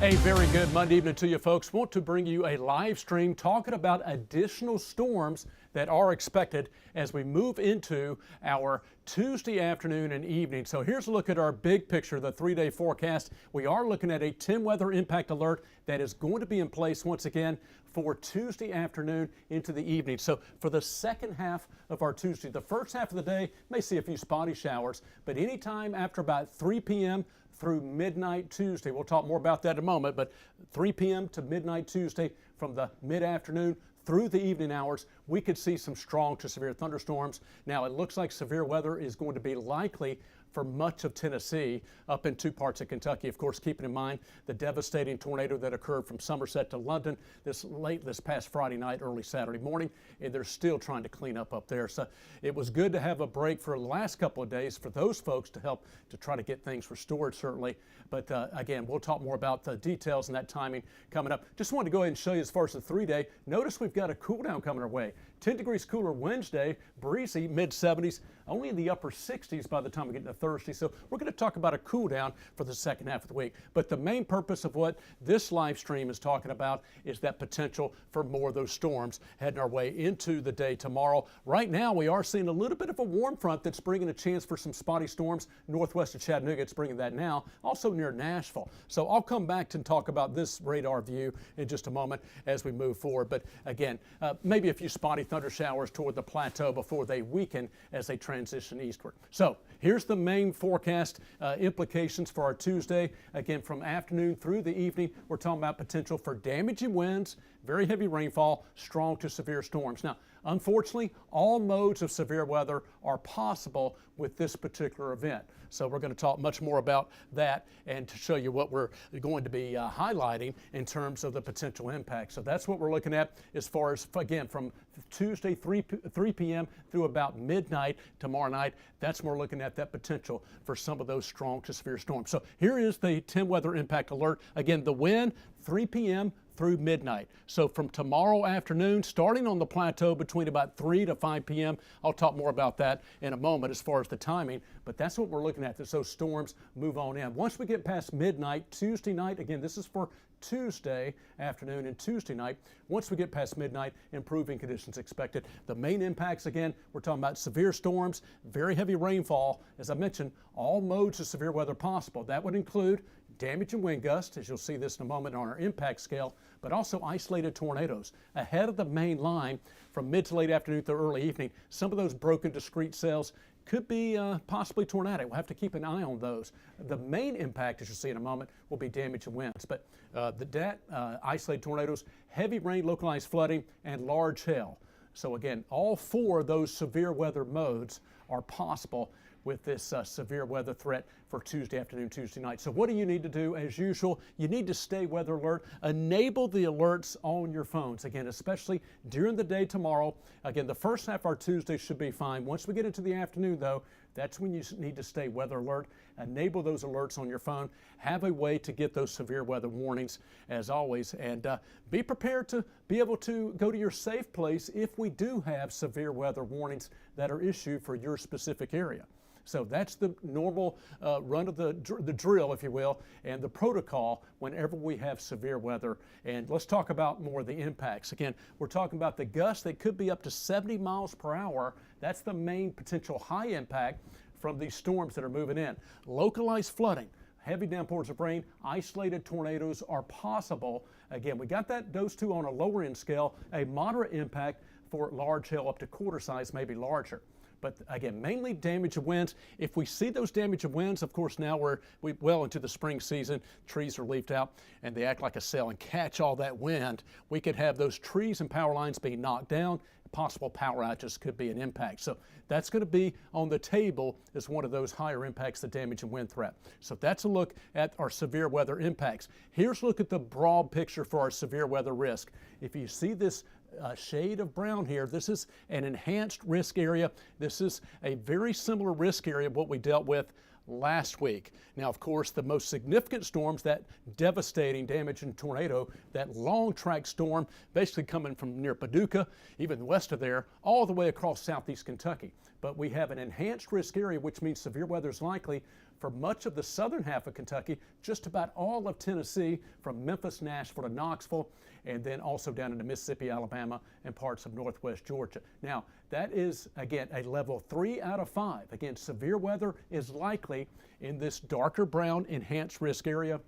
A very good Monday evening to you folks. Want to bring you a live stream talking about additional storms that are expected as we move into our Tuesday afternoon and evening. So here's a look at our big picture, the 3-day forecast. We are looking at a 10 weather impact alert that is going to be in place once again for Tuesday afternoon into the evening. So for the second half of our Tuesday, the first half of the day may see a few spotty showers, but anytime after about 3 p.m. through midnight Tuesday. We'll talk more about that in a moment, but 3 p.m. to midnight Tuesday from the mid-afternoon through the evening hours, we could see some strong to severe thunderstorms. Now, it looks like severe weather is going to be likely for much of Tennessee, up in two parts of Kentucky. Of course, keeping in mind the devastating tornado that occurred from Somerset to London this past Friday night, early Saturday morning, and they're still trying to clean up there. So it was good to have a break for the last couple of days for those folks to help to try to get things restored, certainly. But again, we'll talk more about the details and that timing coming up. Just wanted to go ahead and show you as far as the 3-day. Notice we've got a cool down coming our way. 10 degrees cooler Wednesday, breezy, mid-70s, only in the upper 60s by the time we get into Thursday. So we're going to talk about a cool down for the second half of the week. But the main purpose of what this live stream is talking about is that potential for more of those storms heading our way into the day tomorrow. Right now, we are seeing a little bit of a warm front that's bringing a chance for some spotty storms northwest of Chattanooga. It's bringing that now, also near Nashville. So I'll come back and talk about this radar view in just a moment as we move forward. But again, maybe a few spotty thunder showers toward the plateau before they weaken as they transition eastward. So here's the main forecast implications for our Tuesday. Again, from afternoon through the evening, we're talking about potential for damaging winds, very heavy rainfall, strong to severe storms. Now, unfortunately, all modes of severe weather are possible with this particular event. So we're going to talk much more about that and to show you what we're going to be highlighting in terms of the potential impact. So that's what we're looking at as far as, again, from Tuesday 3 p.m. through about midnight tomorrow night. That's when we're looking at that potential for some of those strong to severe storms. So here is the 10 weather impact alert. Again, the wind 3 p.m. through midnight. So from tomorrow afternoon, starting on the plateau between about 3 to 5 p.m., I'll talk more about that in a moment as far as the timing, but that's what we're looking at as those storms move on in. Once we get past midnight, Tuesday night, again, this is for Tuesday afternoon and Tuesday night. Once we get past midnight, improving conditions expected. The main impacts, again, we're talking about severe storms, very heavy rainfall. As I mentioned, all modes of severe weather possible. That would include damage and wind gusts, as you'll see this in a moment on our impact scale, but also isolated tornadoes. Ahead of the main line from mid to late afternoon through early evening, some of those broken discrete cells could be possibly tornadic. We'll have to keep an eye on those. The main impact, as you'll see in a moment, will be damage and winds, but isolated tornadoes, heavy rain, localized flooding, and large hail. So again, all four of those severe weather modes are possible with this severe weather threat for Tuesday afternoon, Tuesday night. So what do you need to do? As usual, you need to stay weather alert. Enable the alerts on your phones. Again, especially during the day tomorrow. Again, the first half of our Tuesday should be fine. Once we get into the afternoon, though, that's when you need to stay weather alert. Enable those alerts on your phone. Have a way to get those severe weather warnings, as always, and be prepared to be able to go to your safe place if we do have severe weather warnings that are issued for your specific area. So that's the normal run of the drill, if you will, and the protocol whenever we have severe weather. And let's talk about more of the impacts. Again, we're talking about the gusts that could be up to 70 miles per hour. That's the main potential high impact from these storms that are moving in. Localized flooding, heavy downpours of rain, isolated tornadoes are possible. Again, we got those two on a lower end scale, a moderate impact for large hail up to quarter size, maybe larger. But again, mainly damage of winds. If we see those damage of winds, of course, now we're well into the spring season. Trees are leafed out and they act like a sail and catch all that wind. We could have those trees and power lines being knocked down. Possible power outages could be an impact. So that's going to be on the table as one of those higher impacts, the damage and wind threat. So that's a look at our severe weather impacts. Here's a look at the broad picture for our severe weather risk. If you see this shade of brown here, this is an enhanced risk area. This is a very similar risk area of what we dealt with last week. Now, of course, the most significant storms, that devastating damage and tornado, that long track storm basically coming from near Paducah, even west of there, all the way across southeast Kentucky. But we have an enhanced risk area, which means severe weather is likely for much of the southern half of Kentucky, just about all of Tennessee, from Memphis, Nashville to Knoxville, and then also down into Mississippi, Alabama, and parts of northwest Georgia. Now, that is, again, a level 3 out of 5. Again, severe weather is likely in this darker brown enhanced risk area.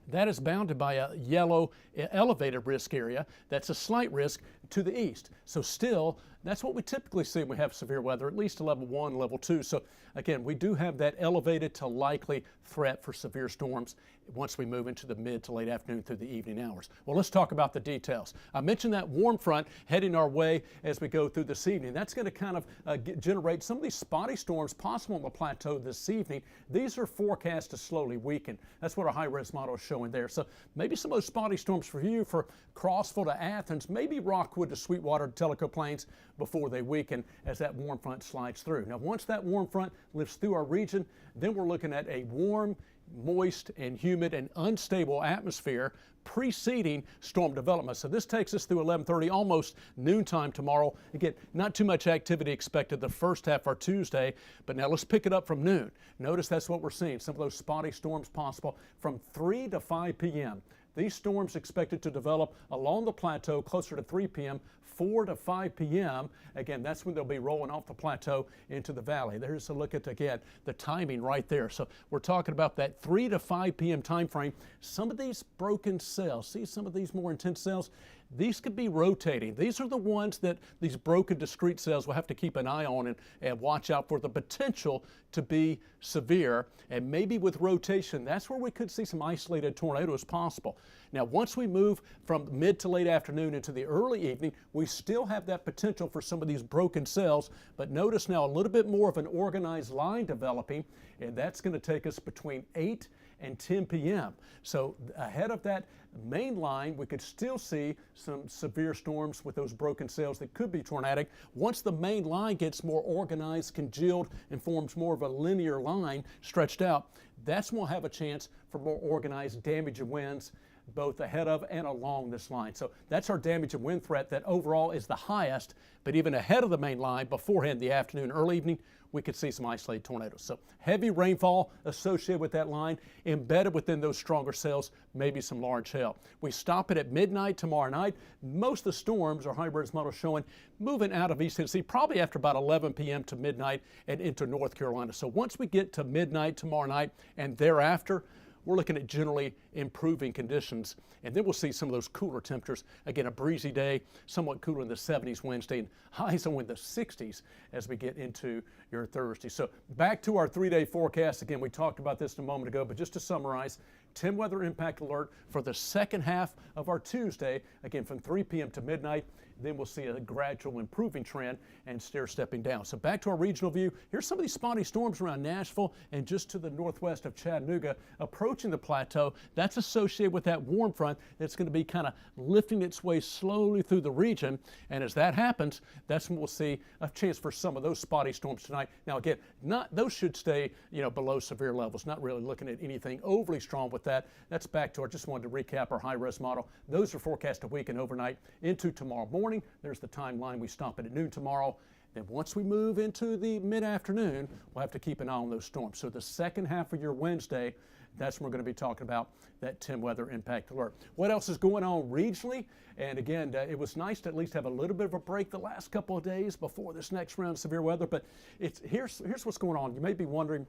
That is bounded by a yellow elevated risk area. That's a slight risk to the east. So still, that's what we typically see when we have severe weather, at least a level 1, level 2. So again, we do have that elevated to likely threat for severe storms once we move into the mid to late afternoon through the evening hours. Well, let's talk about the details. I mentioned that warm front heading our way as we go through this evening. That's going to kind of generate some of these spotty storms possible on the plateau this evening. These are forecast to slowly weaken. That's what our high-res model is showing there. So maybe some of those spotty storms for you, for Crossville to Athens, maybe Rockwood to Sweetwater to Tellico Plains before they weaken as that warm front slides through. Now, once that warm front lifts through our region, then we're looking at a warm, moist and humid and unstable atmosphere preceding storm development. So this takes us through 11:30, almost noontime tomorrow. Again, not too much activity expected the first half of our Tuesday, but now let's pick it up from noon. Notice that's what we're seeing, some of those spotty storms possible from 3 to 5 p.m. These storms expected to develop along the plateau closer to 3 p.m., 4 to 5 p.m. Again, that's when they'll be rolling off the plateau into the valley. There's a look at, again, the timing right there. So we're talking about that 3 to 5 p.m. time frame. Some of these broken cells, see some of these more intense cells? These could be rotating. These are the ones that these broken discrete cells will have to keep an eye on and watch out for the potential to be severe. And maybe with rotation, that's where we could see some isolated tornadoes possible. Now, once we move from mid to late afternoon into the early evening, we still have that potential for some of these broken cells. But notice now a little bit more of an organized line developing, and that's going to take us between 8 and 10 p.m. So ahead of that main line, we could still see some severe storms with those broken cells that could be tornadic. Once the main line gets more organized, congealed, and forms more of a linear line stretched out, that's when we'll have a chance for more organized damage and winds both ahead of and along this line. So that's our damage and wind threat that overall is the highest, but even ahead of the main line beforehand, the afternoon, early evening, we could see some isolated tornadoes. So heavy rainfall associated with that line, embedded within those stronger cells, maybe some large hail. We stop it at midnight tomorrow night. Most of the storms, our high-res model showing, moving out of East Tennessee probably after about 11 p.m. to midnight and into North Carolina. So once we get to midnight tomorrow night and thereafter, we're looking at generally improving conditions, and then we'll see some of those cooler temperatures. Again, a breezy day, somewhat cooler in the 70s Wednesday, and highs only in the 60s as we get into your Thursday. So back to our 3-day forecast. Again, we talked about this a moment ago, but just to summarize, 10 weather impact alert for the second half of our Tuesday, again from 3 p.m. to midnight. Then we'll see a gradual improving trend and stair-stepping down. So back to our regional view. Here's some of these spotty storms around Nashville and just to the northwest of Chattanooga approaching the plateau. That's associated with that warm front that's going to be kind of lifting its way slowly through the region. And as that happens, that's when we'll see a chance for some of those spotty storms tonight. Now again, those should stay below severe levels. Not really looking at anything overly strong with that. That's back to just wanted to recap our high-res model. Those are forecast to weaken overnight into tomorrow morning. There's the timeline. We stop at noon tomorrow. Then once we move into the mid-afternoon, we'll have to keep an eye on those storms. So the second half of your Wednesday, that's when we're going to be talking about that 10 weather impact alert. What else is going on regionally? And again, it was nice to at least have a little bit of a break the last couple of days before this next round of severe weather. But here's what's going on. You may be wondering,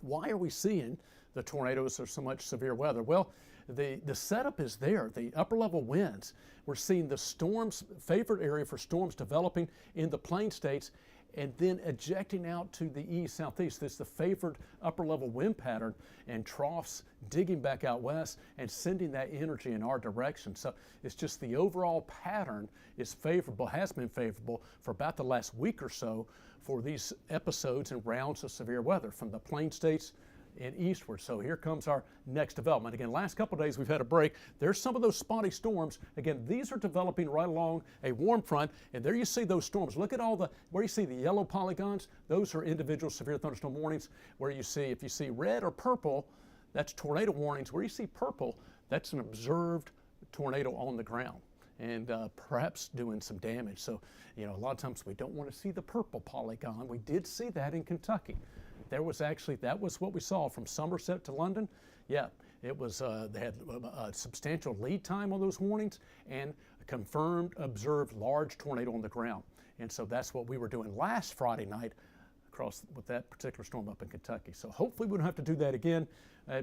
why are we seeing the tornadoes or so much severe weather? Well, the setup is there. The upper level winds. We're seeing the storms, favorite area for storms developing in the plain states and then ejecting out to the east, southeast. This is the favored upper level wind pattern, and troughs digging back out west and sending that energy in our direction. So it's just the overall pattern is favorable, has been favorable for about the last week or so for these episodes and rounds of severe weather from the plain states and eastward. So here comes our next development. Again, last couple of days we've had a break. There's some of those spotty storms. Again, these are developing right along a warm front, and there you see those storms. Look at where you see the yellow polygons. Those are individual severe thunderstorm warnings. Where you see, if you see red or purple, that's tornado warnings. Where you see purple, that's an observed tornado on the ground and perhaps doing some damage. So, a lot of times we don't want to see the purple polygon. We did see that in Kentucky. That was what we saw from Somerset to London. Yeah, it was, they had a substantial lead time on those warnings and a confirmed observed large tornado on the ground. And so that's what we were doing last Friday night with that particular storm up in Kentucky. So hopefully we don't have to do that again.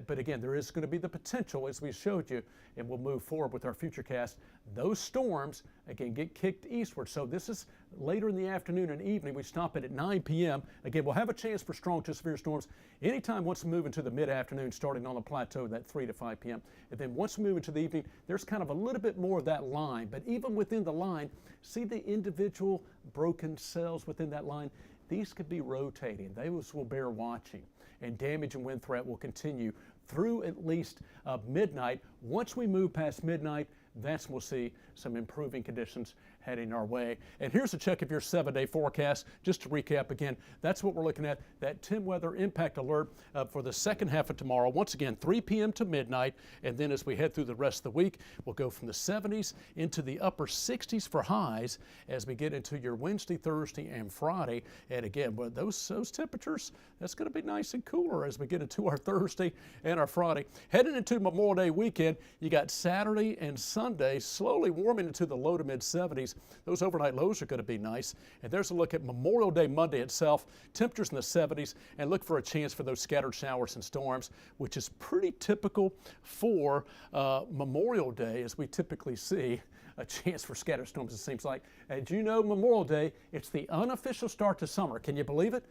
But again, there is going to be the potential, as we showed you, and we'll move forward with our future cast. Those storms, again, get kicked eastward. So this is later in the afternoon and evening. We stop it at 9 p.m. Again, we'll have a chance for strong to severe storms anytime once we move into the mid-afternoon, starting on the plateau, that 3 to 5 p.m. And then once we move into the evening, there's kind of a little bit more of that line. But even within the line, see the individual broken cells within that line? These could be rotating. Those will bear watching. And damage and wind threat will continue through at least midnight. Once we move past midnight, that's when we'll see some improving conditions heading our way. And here's a check of your 7-day forecast. Just to recap again, that's what we're looking at, that 10 weather impact alert for the second half of tomorrow. Once again, 3 p.m. to midnight. And then as we head through the rest of the week, we'll go from the 70s into the upper 60s for highs as we get into your Wednesday, Thursday, and Friday. And again, those temperatures, that's going to be nice and cooler as we get into our Thursday and our Friday. Heading into Memorial Day weekend, you got Saturday and Sunday slowly warming into the low to mid 70s. Those overnight lows are going to be nice. And there's a look at Memorial Day Monday itself. Temperatures in the 70s, and look for a chance for those scattered showers and storms, which is pretty typical for Memorial Day, as we typically see a chance for scattered storms, it seems like. As you know, Memorial Day, it's the unofficial start to summer. Can you believe it?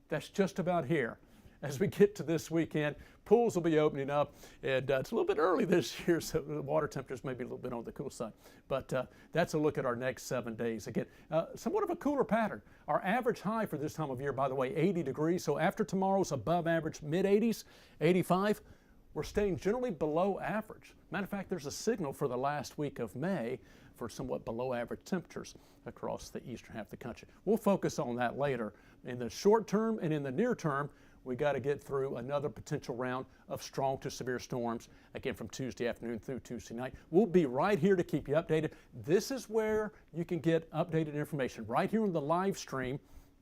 That's just about here. As we get to this weekend, pools will be opening up, and it's a little bit early this year, so the water temperatures may be a little bit on the cool side. But that's a look at our next 7 days. Again, somewhat of a cooler pattern. Our average high for this time of year, by the way, 80 degrees. So after tomorrow's above average, mid-80s, 85, we're staying generally below average. Matter of fact, there's a signal for the last week of May for somewhat below average temperatures across the eastern half of the country. We'll focus on that later. In the short term and in the near term, we got to get through another potential round of strong to severe storms, again, from Tuesday afternoon through Tuesday night. We'll be right here to keep you updated. This is where you can get updated information, right here on the live stream,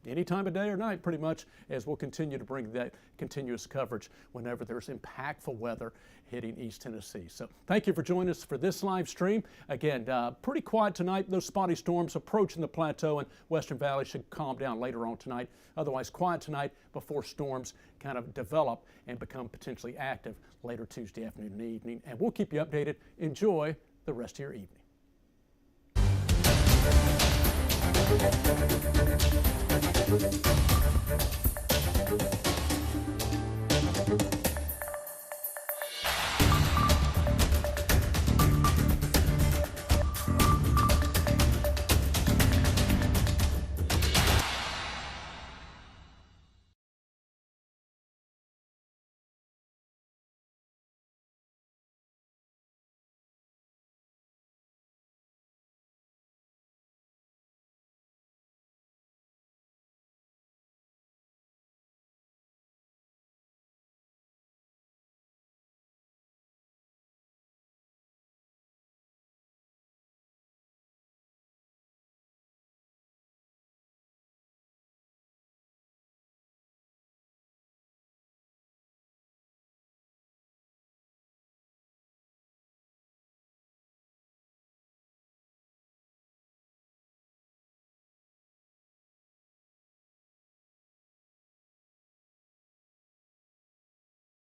any time of day or night, pretty much, as we'll continue to bring that continuous coverage whenever there's impactful weather hitting East Tennessee. So thank you for joining us for this live stream. Again, pretty quiet tonight. Those spotty storms approaching the plateau and Western Valley should calm down later on tonight. Otherwise, quiet tonight before storms kind of develop and become potentially active later Tuesday afternoon and evening. And we'll keep you updated. Enjoy the rest of your evening. Thank you.